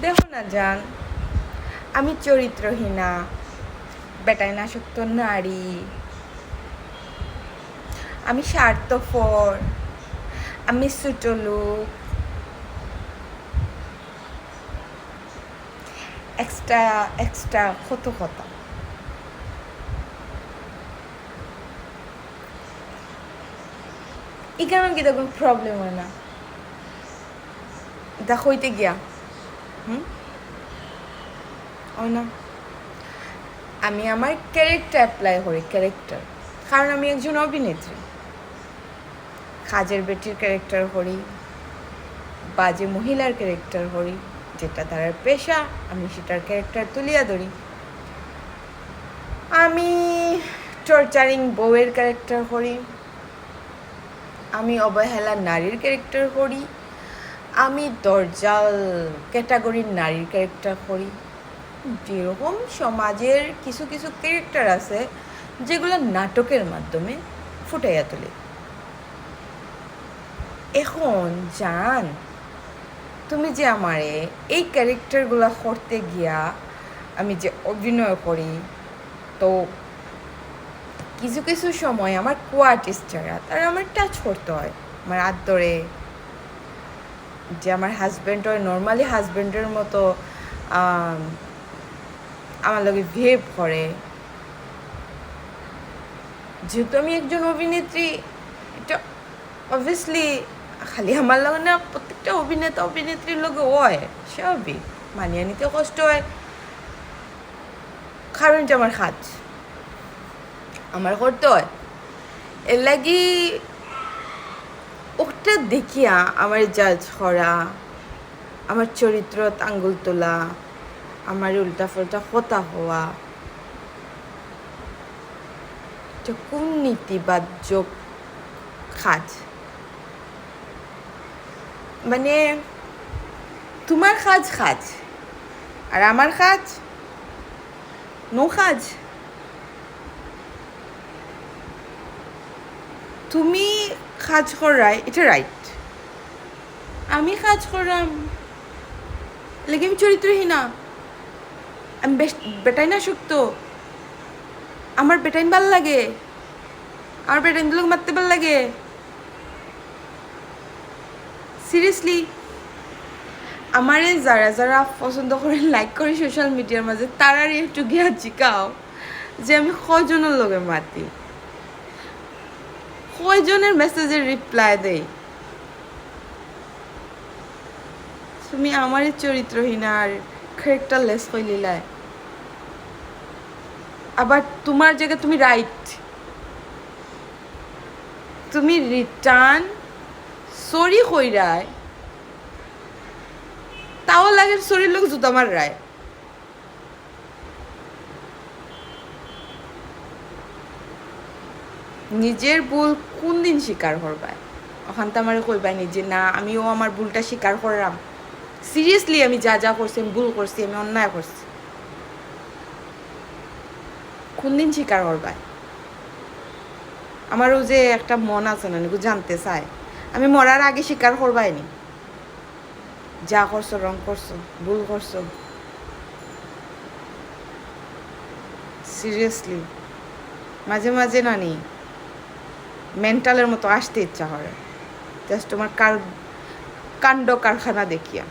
দেখো না জান, আমি চরিত্রহীনা, বেটাইনাসক্ত নারী, আমি স্বার্থপর, আমি ছোট লোক, এক্সট্রা এক্সট্রা কত কথা। এখানে কি কোনো প্রবলেম হয় না দা হইতে গিয়া হয় না। আমি আমার ক্যারেক্টার অ্যাপ্লাই করি, ক্যারেক্টার, কারণ আমি একজন অভিনেত্রী। কাজের বেটির ক্যারেক্টার করি, বাজে মহিলার ক্যারেক্টার করি, যেটা তার পেশা, আমি সেটার ক্যারেক্টার তুলিয়া ধরি। আমি টর্চারিং বউয়ের ক্যারেক্টার করি, আমি অবহেলা নারীর ক্যারেক্টার করি, আমি দরজাল ক্যাটাগরির নারীর ক্যারেক্টার করি। যেরকম সমাজের কিছু কিছু ক্যারেক্টার আছে যেগুলো নাটকের মাধ্যমে ফুটাইয়া তোলে। এখন জান, তুমি যে আমারে এই ক্যারেক্টারগুলো করতে গিয়া আমি যে অভিনয় করি, তো কিছু কিছু সময় আমার কো আর্টিস্টরা তারা আমার টাচ করতে হয়, আমার আদরে, যে আমার হাজব্যান্ড হয় নর্মালি হাজব্যান্ডের মতো আমার লগে বিহেভ করে। যেহেতু আমি একজন অভিনেত্রী, এটা অবভিয়াসলি খালি আমার লগে না, প্রত্যেকটা অভিনেতা অভিনেত্রীর লগে হয়, স্বাভাবিক, মানিয়ে নিতে কষ্ট হয়, কারণ এটা আমার কাজ, আমার করতে হয়। এর লাগি ওটা দেখিয়া আমার জাজ করা, আমার চরিত্র আঙ্গুল তোলা, আমার উল্টা পাল্টা কথা হওয়া, এটা কোন নীতিবাদ্য কাজ? মানে তোমার কাজ কাজ, আর আমার কাজ নো কাজ। তুমি কাজ করাই এটা রাইট, আমি কাজ করাম লেগে আমি চরিত্রহীনা, আমি বেটাই না শক্ত, আমার বেটাইন ভাল লাগে, আমার বেটাইন লোক মারতে ভাল লাগে। সিরিয়াসলি আমারে যারা যারা পছন্দ করে লাইক করে সোশ্যাল মিডিয়ার মাঝে, তারারই একটু গিয়া জিকাও যে আমি কয়জনের লগে মাতি, কয়জনের মেসেজের রিপ্লাই দেই। তুমি আমারই চরিত্রহীন আর ক্যারেক্টার লেস কইলিলাই, আবার তোমার জায়গায় তুমি রাইট, তুমি রিটার্ন সরি কইরায়, তাও লাগে সরির লোক জুতা মার রায়। নিজের ভুল কোন দিন স্বীকার করবায়? ওখান তো আমার কইবাই নিজে না, আমিও আমার ভুলটা স্বীকার করলাম, সিরিয়াসলি আমি যা যা করছি, আমি ভুল করছি, আমি অন্যায় করছি, কোন দিন স্বীকার করবায়? আমারও যে একটা মন আছে না, জানতে চায়, আমি মরার আগে স্বীকার করবাইনি যা করছো, রং করছো, ভুল করছো। সিরিয়াসলি মাঝে মাঝে নানি মেন্টালের মতো আসতে ইচ্ছা করে, জাস্ট তোমার কাণ্ড কারখানা দেখিয়া।